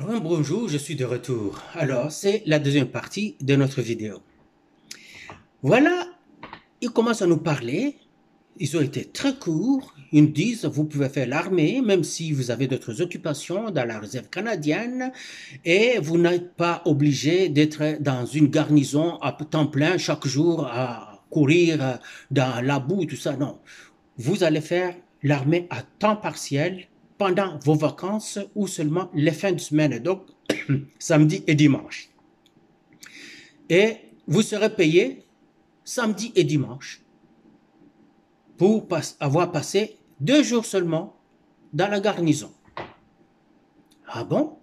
Bonjour, je suis de retour. Alors, c'est la deuxième partie de notre vidéo. Voilà, ils commencent à nous parler. Ils ont été très courts. Ils nous disent, vous pouvez faire l'armée, même si vous avez d'autres occupations dans la réserve canadienne, et vous n'êtes pas obligé d'être dans une garnison à temps plein chaque jour à courir dans la boue, tout ça. Non, vous allez faire l'armée à temps partiel pendant vos vacances ou seulement les fins de semaine, donc samedi et dimanche. Et vous serez payé samedi et dimanche pour avoir passé 2 jours seulement dans la garnison. Ah bon?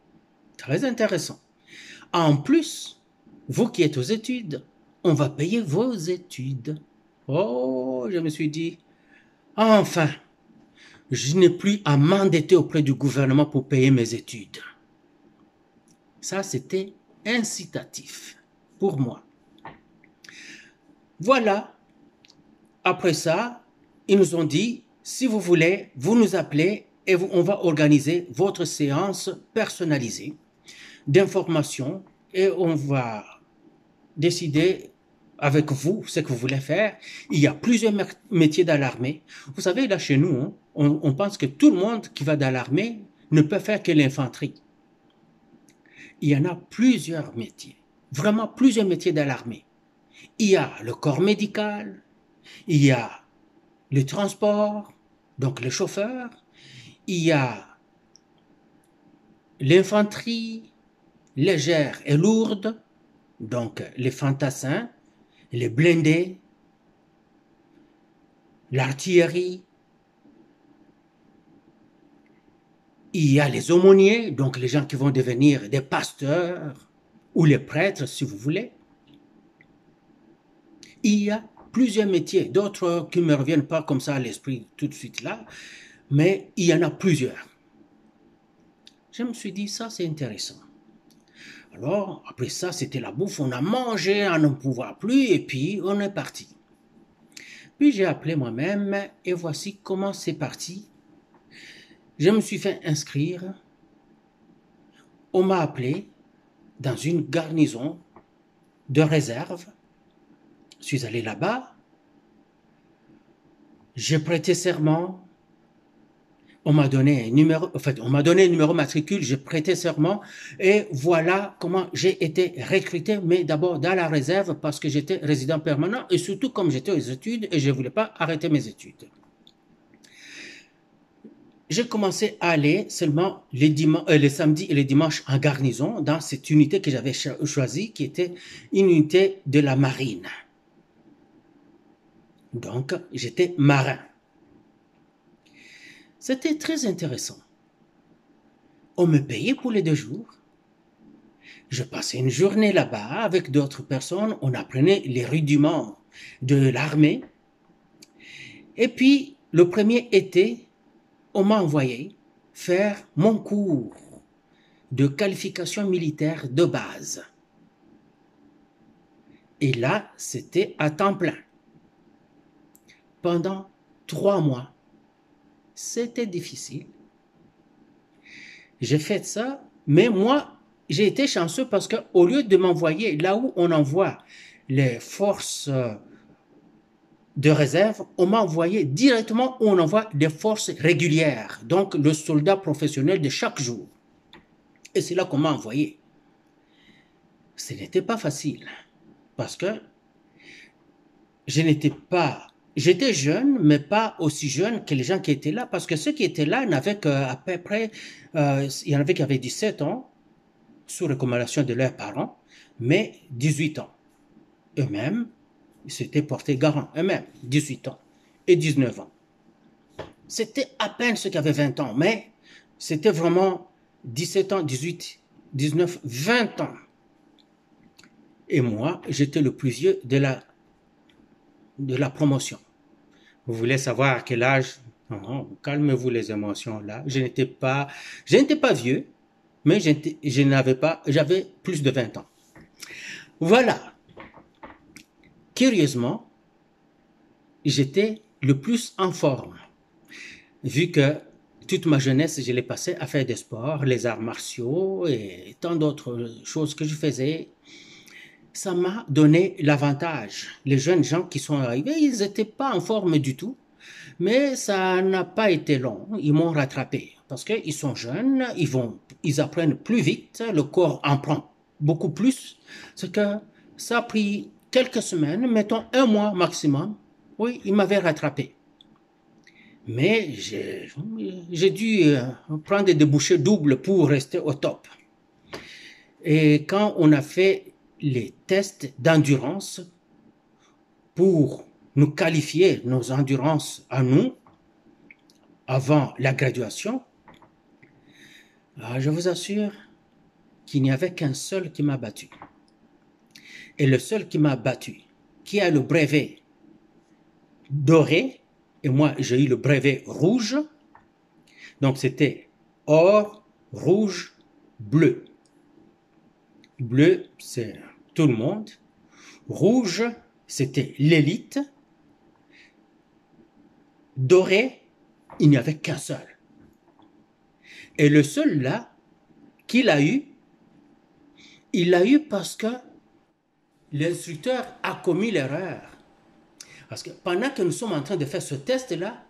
Très intéressant. En plus, vous qui êtes aux études, on va payer vos études. Oh, je me suis dit, enfin, je n'ai plus à m'endetter auprès du gouvernement pour payer mes études. Ça, c'était incitatif pour moi. Voilà. Après ça, ils nous ont dit, si vous voulez, vous nous appelez et on va organiser votre séance personnalisée d'information et on va décider avec vous ce que vous voulez faire. Il y a plusieurs métiers dans l'armée. Vous savez, là chez nous, on pense que tout le monde qui va dans l'armée ne peut faire que l'infanterie. Il y en a plusieurs métiers, vraiment plusieurs métiers dans l'armée. Il y a le corps médical, il y a le transport, donc le chauffeur, il y a l'infanterie légère et lourde, donc les fantassins, les blindés, l'artillerie, il y a les aumôniers, donc les gens qui vont devenir des pasteurs ou les prêtres si vous voulez. Il y a plusieurs métiers, d'autres qui ne me reviennent pas comme ça à l'esprit tout de suite là, mais il y en a plusieurs. Je me suis dit, ça c'est intéressant. Alors, après ça, c'était la bouffe, on a mangé à n'en pouvoir plus, et puis on est parti. Puis j'ai appelé moi-même, et voici comment c'est parti. Je me suis fait inscrire, on m'a appelé dans une garnison de réserve. Je suis allé là-bas, j'ai prêté serment, on m'a donné un numéro, on m'a donné un numéro matricule, j'ai prêté serment et voilà comment j'ai été recruté, mais d'abord dans la réserve parce que j'étais résident permanent et surtout comme j'étais aux études et je ne voulais pas arrêter mes études. J'ai commencé à aller seulement les samedis et les dimanches en garnison dans cette unité que j'avais choisie qui était une unité de la marine. Donc j'étais marin. C'était très intéressant. On me payait pour les 2 jours. Je passais une journée là-bas avec d'autres personnes. On apprenait les rudiments de l'armée. Et puis, le premier été, on m'a envoyé faire mon cours de qualification militaire de base. Et là, c'était à temps plein. Pendant 3 mois, c'était difficile. J'ai fait ça, mais moi, j'ai été chanceux parce qu'au lieu de m'envoyer là où on envoie les forces de réserve, on m'a envoyé directement où on envoie des forces régulières, donc le soldat professionnel de chaque jour. Et c'est là qu'on m'a envoyé. Ce n'était pas facile parce que je n'étais pas... J'étais jeune, mais pas aussi jeune que les gens qui étaient là, parce que ceux qui étaient là n'avaient qu'à peu près... il y en avait qui avaient 17 ans, sous recommandation de leurs parents, mais 18 ans. Eux-mêmes, ils s'étaient portés garant, eux-mêmes, 18 ans et 19 ans. C'était à peine ceux qui avaient 20 ans, mais c'était vraiment 17 ans, 18, 19, 20 ans. Et moi, j'étais le plus vieux de la promotion. Vous voulez savoir à quel âge? Non, calmez-vous les émotions là. Je n'étais pas vieux, mais j'avais plus de 20 ans. Voilà. Curieusement, j'étais le plus en forme, vu que Toute ma jeunesse, je l'ai passée à faire des sports, les arts martiaux et tant d'autres choses que je faisais. Ça m'a donné l'avantage. Les jeunes gens qui sont arrivés, ils n'étaient pas en forme du tout, mais ça n'a pas été long. Ils m'ont rattrapé parce qu'ils sont jeunes, ils apprennent plus vite, le corps en prend beaucoup plus. C'est que ça a pris quelques semaines, mettons un mois maximum. Oui, ils m'avaient rattrapé. Mais j'ai dû prendre des débouchés doubles pour rester au top. Et quand on a fait les tests d'endurance pour nous qualifier, nos endurances à nous, avant la graduation, je vous assure qu'il n'y avait qu'un seul qui m'a battu. Et le seul qui m'a battu, qui a le brevet doré, et moi j'ai eu le brevet rouge, donc c'était or, rouge, bleu. Bleu, c'est tout le monde. Rouge, c'était l'élite. Doré, il n'y avait qu'un seul. Et le seul là, qu'il a eu, il l'a eu parce que l'instructeur a commis l'erreur. Parce que pendant que nous sommes en train de faire ce test-là,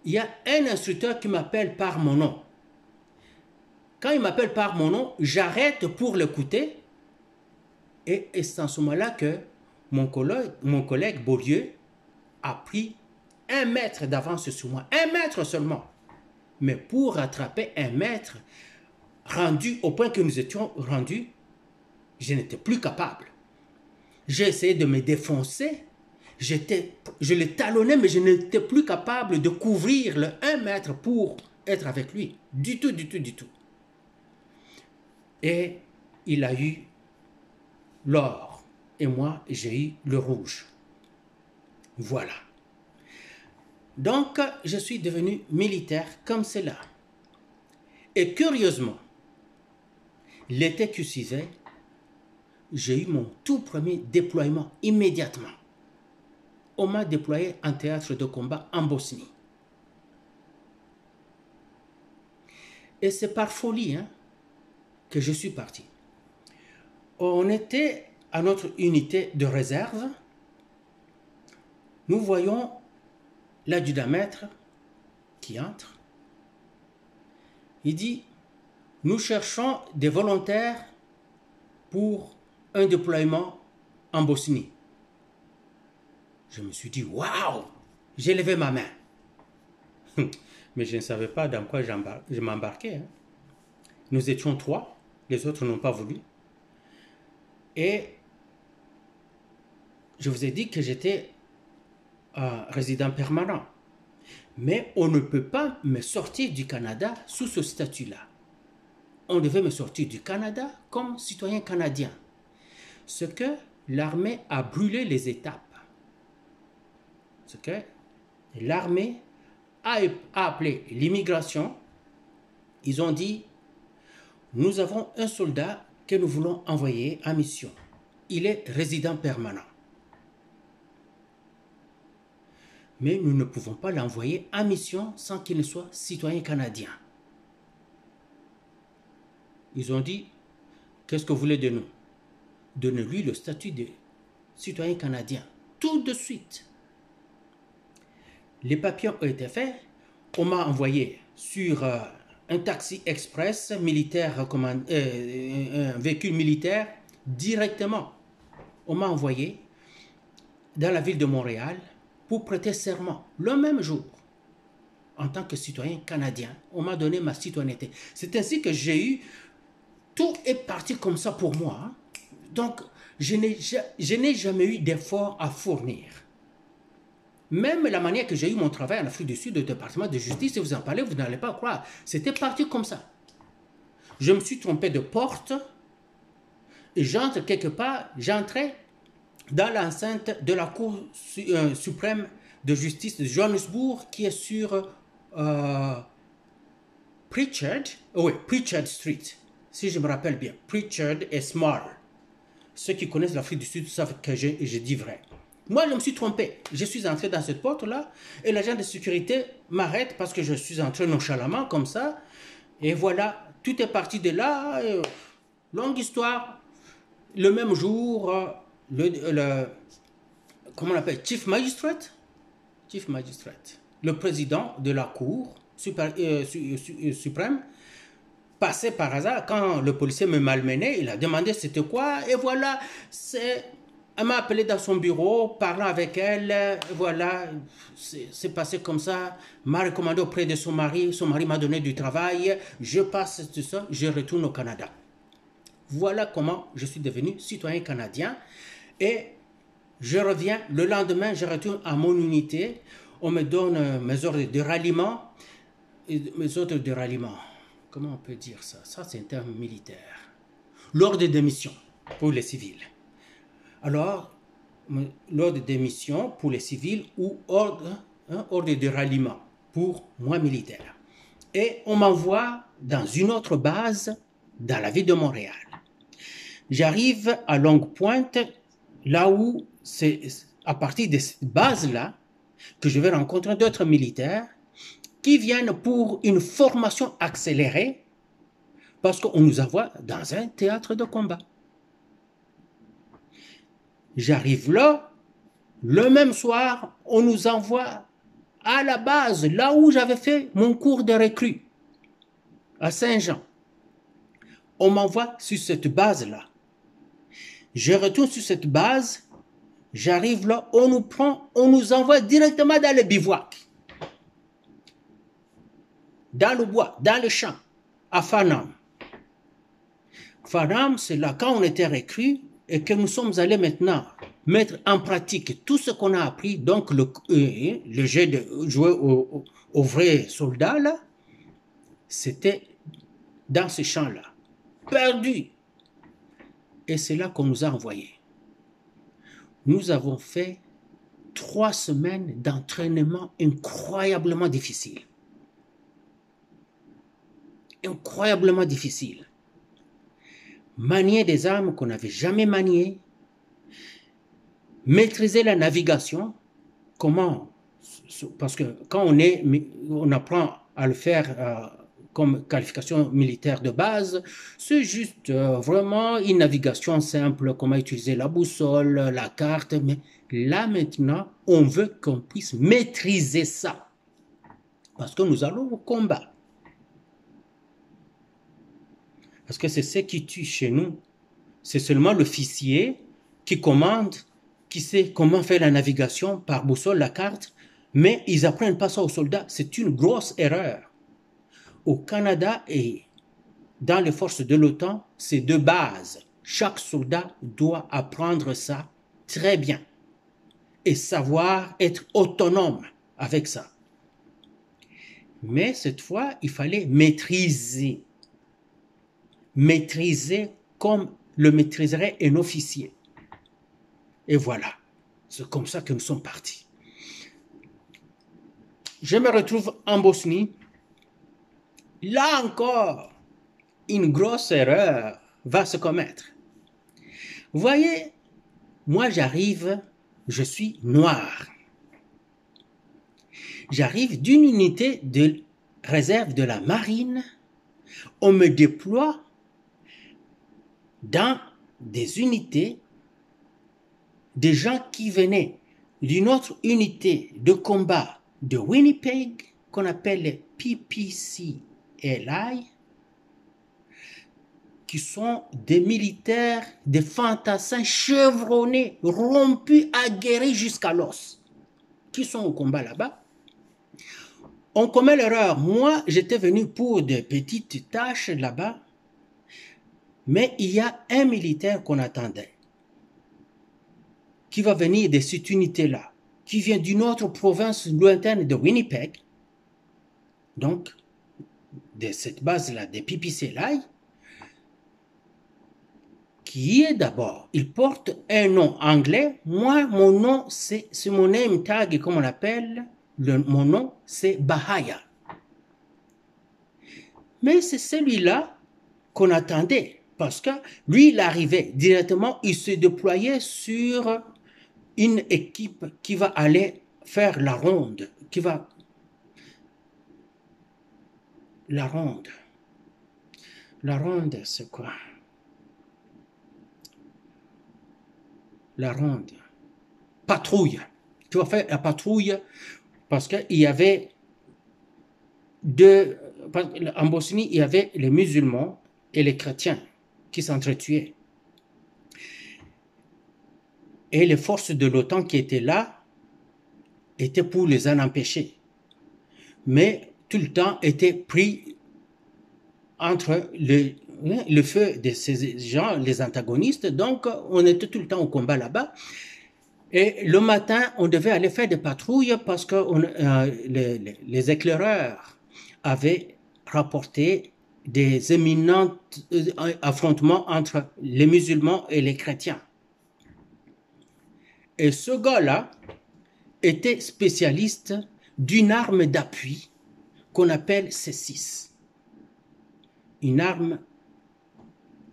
il y a un instructeur qui m'appelle par mon nom. Quand il m'appelle par mon nom, j'arrête pour l'écouter. Et c'est en ce moment-là que mon collègue Beaulieu a pris 1 mètre d'avance sur moi. 1 mètre seulement. Mais pour rattraper 1 mètre, rendu au point que nous étions rendus, je n'étais plus capable. J'ai essayé de me défoncer. Je le talonnais, mais je n'étais plus capable de couvrir le 1 mètre pour être avec lui. Du tout, du tout, du tout. Et il a eu l'or. Et moi, j'ai eu le rouge. Voilà. Donc, je suis devenu militaire comme cela. Et curieusement, l'été qui suivait, j'ai eu mon tout premier déploiement immédiatement. On m'a déployé en théâtre de combat en Bosnie. Et c'est par folie que je suis parti. On était à notre unité de réserve. Nous voyons l'adjudant-maître qui entre. Il dit, nous cherchons des volontaires pour un déploiement en Bosnie. Je me suis dit, waouh! J'ai levé ma main. Mais je ne savais pas dans quoi je m'embarquais. Nous étions 3, les autres n'ont pas voulu. Et je vous ai dit que j'étais résident permanent. Mais on ne peut pas me sortir du Canada sous ce statut-là. On devait me sortir du Canada comme citoyen canadien. Ce que l'armée a brûlé les étapes. Ce que l'armée a appelé l'immigration. Ils ont dit, nous avons un soldat que nous voulons envoyer en mission. Il est résident permanent. Mais nous ne pouvons pas l'envoyer en mission sans qu'il ne soit citoyen canadien. Ils ont dit, qu'est-ce que vous voulez de nous? Donnez-lui le statut de citoyen canadien, tout de suite. Les papiers ont été faits, on m'a envoyé sur un taxi express militaire, un véhicule militaire, directement. On m'a envoyé dans la ville de Montréal pour prêter serment le même jour. En tant que citoyen canadien, on m'a donné ma citoyenneté. C'est ainsi que j'ai eu, tout est parti comme ça pour moi. Donc, je n'ai jamais eu d'effort à fournir. Même la manière que j'ai eu mon travail en Afrique du Sud, au département de justice, si vous en parlez, vous n'allez pas croire. C'était parti comme ça. Je me suis trompé de porte et j'entre quelque part, j'entrais dans l'enceinte de la Cour suprême de justice de Johannesburg qui est sur Pritchard Street, si je me rappelle bien. Pritchard et Small. Ceux qui connaissent l'Afrique du Sud savent que je dis vrai. Moi, je me suis trompé. Je suis entré dans cette porte-là et l'agent de sécurité m'arrête parce que je suis entré nonchalamment comme ça. Et voilà, tout est parti de là. Longue histoire. Le même jour, comment on appelle, Chief Magistrate, le président de la Cour suprême, passait par hasard, quand le policier me malmenait, il a demandé c'était quoi, et voilà, elle m'a appelé dans son bureau, parlant avec elle, voilà, c'est passé comme ça, m'a recommandé auprès de son mari m'a donné du travail, je passe tout ça, je retourne au Canada. Voilà comment je suis devenu citoyen canadien, et je reviens, le lendemain, je retourne à mon unité, on me donne mes ordres de ralliement, comment on peut dire ça? Ça, c'est un terme militaire. L'ordre de mission pour les civils. Alors, l'ordre de mission pour les civils ou ordre de ralliement pour moi militaire. Et on m'envoie dans une autre base dans la ville de Montréal. J'arrive à Longue Pointe, là où c'est à partir de cette base-là que je vais rencontrer d'autres militaires qui viennent pour une formation accélérée parce qu'on nous envoie dans un théâtre de combat. J'arrive là, le même soir, on nous envoie à la base, là où j'avais fait mon cours de recrue, à Saint-Jean. On m'envoie sur cette base-là. Je retourne sur cette base, j'arrive là, on nous prend, on nous envoie directement dans le bivouac. Dans le bois, dans le champ, à Farnham. Farnham, c'est là quand on était recrues et que nous sommes allés maintenant mettre en pratique tout ce qu'on a appris, donc le jeu de jouer aux vrais soldats, là, c'était dans ce champ-là, perdu. Et c'est là qu'on nous a envoyés. Nous avons fait 3 semaines d'entraînement incroyablement difficile. Incroyablement difficile. Manier des armes qu'on n'avait jamais maniées, maîtriser la navigation, comment, parce que quand on apprend à le faire comme qualification militaire de base, c'est juste vraiment une navigation simple, comment utiliser la boussole, la carte, mais là maintenant, on veut qu'on puisse maîtriser ça, parce que nous allons au combat. Parce que c'est ce qui tue chez nous. C'est seulement l'officier qui commande, qui sait comment faire la navigation par boussole, la carte, mais ils n'apprennent pas ça aux soldats. C'est une grosse erreur. Au Canada et dans les forces de l'OTAN, c'est de base. Chaque soldat doit apprendre ça très bien et savoir être autonome avec ça. Mais cette fois, il fallait maîtriser. Maîtriser comme le maîtriserait un officier. Et voilà, c'est comme ça que nous sommes partis. Je me retrouve en Bosnie. Là encore, une grosse erreur va se commettre. Vous voyez, moi j'arrive, je suis noir. J'arrive d'une unité de réserve de la marine. On me déploie dans des unités, des gens qui venaient d'une autre unité de combat de Winnipeg, qu'on appelle les PPCLI, qui sont des militaires, des fantassins chevronnés, rompus, aguerris jusqu'à l'os, qui sont au combat là-bas. On commet l'erreur. Moi, j'étais venu pour des petites tâches là-bas, mais il y a un militaire qu'on attendait, qui va venir de cette unité-là, qui vient d'une autre province lointaine de Winnipeg, donc de cette base-là, des PPCLI, qui est d'abord, il porte un nom anglais. Moi, mon nom, c'est mon name tag, comme on l'appelle, mon nom, c'est Bahaya. Mais c'est celui-là qu'on attendait, parce que lui, il arrivait directement, il se déployait sur une équipe qui va aller faire la ronde, la ronde. La ronde, c'est quoi? La ronde. Patrouille. Tu vas faire la patrouille parce qu'il y avait en Bosnie, il y avait les musulmans et les chrétiens qui s'entretuaient. Et les forces de l'OTAN qui étaient là étaient pour les en empêcher. Mais tout le temps étaient pris entre le feu de ces gens, les antagonistes. Donc, on était tout le temps au combat là-bas. Et le matin, on devait aller faire des patrouilles parce que les éclaireurs avaient rapporté des éminents affrontements entre les musulmans et les chrétiens. Et ce gars-là était spécialiste d'une arme d'appui qu'on appelle C6. Une arme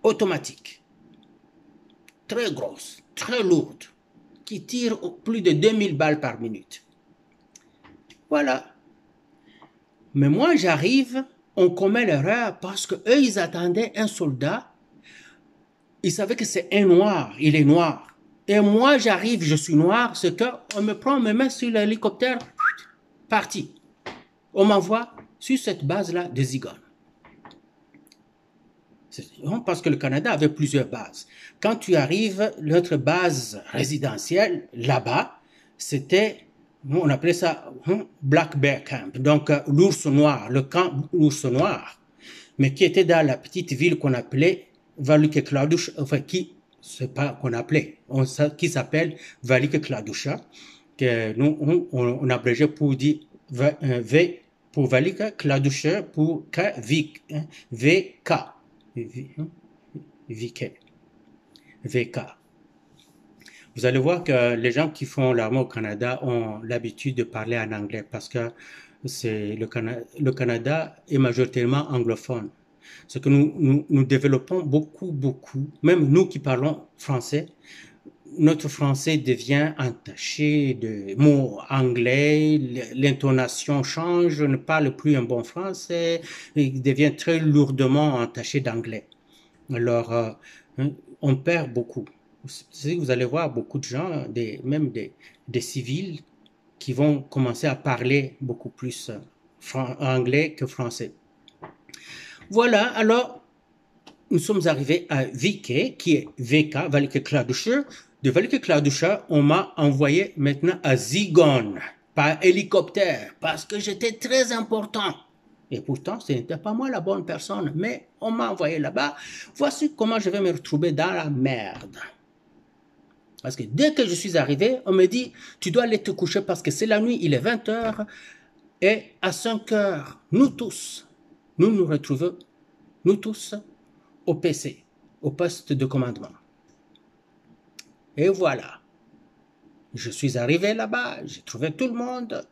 automatique, très grosse, très lourde, qui tire plus de 2000 balles par minute. Voilà. Mais moi, j'arrive, on commet l'erreur parce qu'eux, ils attendaient un soldat. Ils savaient que c'est un noir, il est noir. Et moi, j'arrive, je suis noir, c'est qu'on me prend, on me met sur l'hélicoptère, parti. On m'envoie sur cette base-là de Zigon. Parce que le Canada avait plusieurs bases. Quand tu arrives, notre base résidentielle, là-bas, c'était, on appelait ça Black Bear Camp, donc l'ours noir, le camp l'ours noir, mais qui était dans la petite ville qu'on appelait Velike Kladuša, enfin qui, c'est pas qu'on appelait, qui s'appelle Velike Kladuša, que nous, on abrégeait pour dire V pour Velike Kladuša, pour K, VK. VK. Vous allez voir que les gens qui font l'armée au Canada ont l'habitude de parler en anglais parce que le Canada est majoritairement anglophone. Ce que nous développons beaucoup, même nous qui parlons français, notre français devient entaché de mots anglais, l'intonation change, je ne parle plus un bon français, il devient très lourdement entaché d'anglais. Alors, on perd beaucoup. Vous allez voir beaucoup de gens, même des civils, qui vont commencer à parler beaucoup plus anglais que français. Voilà, alors, nous sommes arrivés à VK, qui est VK, Velike Kladuša. De Velike Kladuša, on m'a envoyé maintenant à Zigon, par hélicoptère, parce que j'étais très important. Et pourtant, ce n'était pas moi la bonne personne, mais on m'a envoyé là-bas. Voici comment je vais me retrouver dans la merde. Parce que dès que je suis arrivé, on me dit, tu dois aller te coucher parce que c'est la nuit, il est 20h, et à 5h, nous tous, nous retrouvons, nous tous, au PC, au poste de commandement. Et voilà. Je suis arrivé là-bas, j'ai trouvé tout le monde.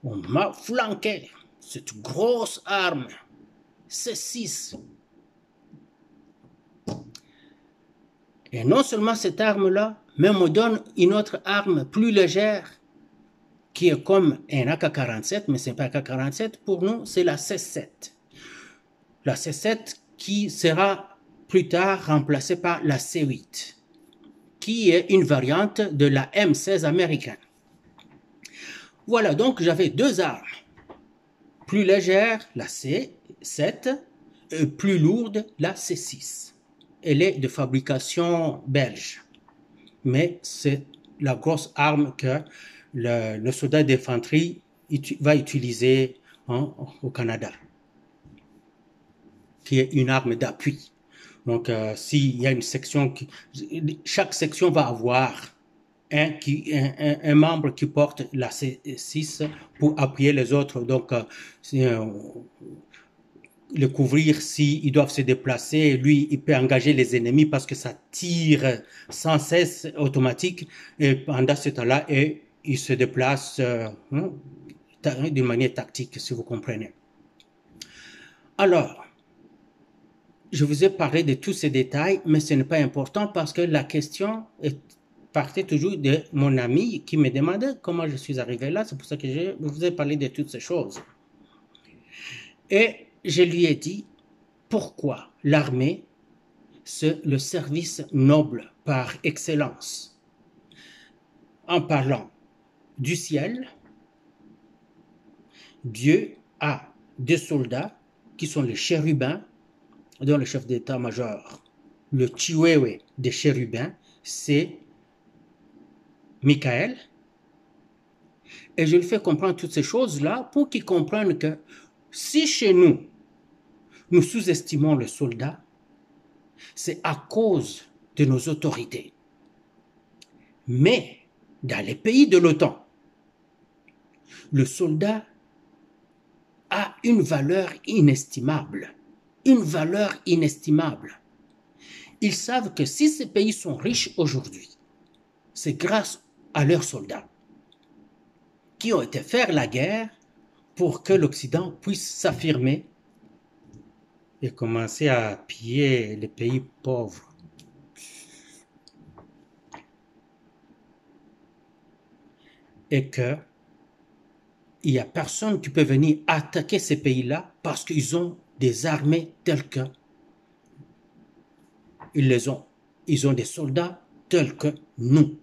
On m'a flanqué cette grosse arme, C6. Et non seulement cette arme-là, mais on me donne une autre arme plus légère, qui est comme un AK-47, mais ce n'est pas un AK-47. Pour nous, c'est la C7. La C7 qui sera plus tard remplacée par la C8. Qui est une variante de la M16 américaine. Voilà, donc j'avais deux armes. Plus légère, la C7, et plus lourde, la C6. Elle est de fabrication belge. Mais c'est la grosse arme que le soldat d'infanterie va utiliser au Canada, qui est une arme d'appui. Donc, s'il y a une section, chaque section va avoir un membre qui porte la C6 pour appuyer les autres. Donc, le couvrir s'ils doivent se déplacer. Lui, il peut engager les ennemis parce que ça tire sans cesse automatique. Et pendant ce temps-là, il se déplace d'une manière tactique, si vous comprenez. Alors, je vous ai parlé de tous ces détails, mais ce n'est pas important parce que la question est partais toujours de mon ami qui me demandait comment je suis arrivé là. C'est pour ça que je vous ai parlé de toutes ces choses. Et je lui ai dit pourquoi l'armée, c'est le service noble par excellence. En parlant du ciel, Dieu a des soldats qui sont les chérubins, dont le chef d'état-major, le Chiwewe des chérubins, c'est Michael. Et je lui fais comprendre toutes ces choses-là pour qu'il comprenne que si chez nous, nous sous-estimons le soldat, c'est à cause de nos autorités. Mais dans les pays de l'OTAN, le soldat a une valeur inestimable. Une valeur inestimable. Ils savent que si ces pays sont riches aujourd'hui, c'est grâce à leurs soldats qui ont été faire la guerre pour que l'Occident puisse s'affirmer et commencer à piller les pays pauvres. Et que il n'y a personne qui peut venir attaquer ces pays-là parce qu'ils ont des armées telles que ils ont des soldats tels que nous.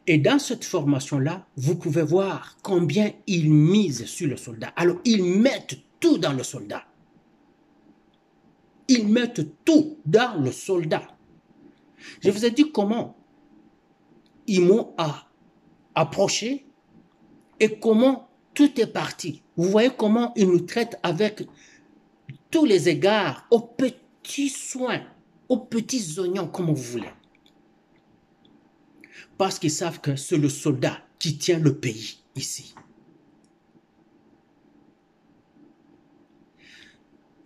Et dans cette formation-là, vous pouvez voir combien ils misent sur le soldat. Alors, ils mettent tout dans le soldat. Ils mettent tout dans le soldat. Je vous ai dit comment ils m'ont approché et comment tout est parti. Vous voyez comment ils nous traitent avec tous les égards, aux petits soins, aux petits oignons, comme vous voulez. Parce qu'ils savent que c'est le soldat qui tient le pays ici.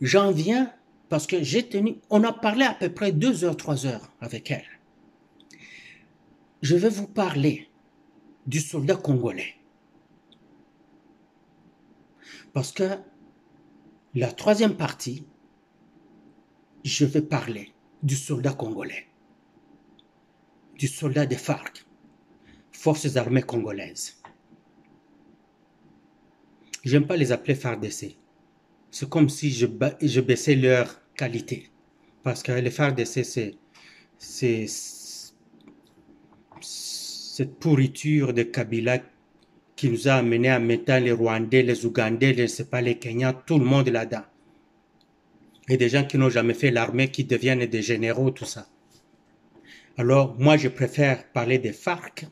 J'en viens parce que on a parlé à peu près 2 heures, 3 heures avec elle. Je vais vous parler du soldat congolais. Parce que la troisième partie, je vais parler du soldat congolais, du soldat des FARC, Forces armées congolaises. J'aime pas les appeler FARDC. C'est comme si je baissais leur qualité. Parce que les FARDC, c'est cette pourriture de Kabila qui nous a amenés à mettre les Rwandais, les Ougandais, je ne sais pas, les Kenyans, tout le monde là-dedans. Et des gens qui n'ont jamais fait l'armée, qui deviennent des généraux, tout ça. Alors, moi, je préfère parler des FARC,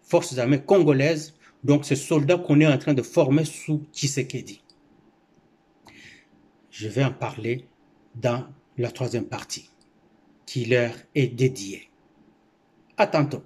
Forces armées congolaises, donc ces soldats qu'on est en train de former sous Tshisekedi. Je vais en parler dans la troisième partie, qui leur est dédiée. À tantôt.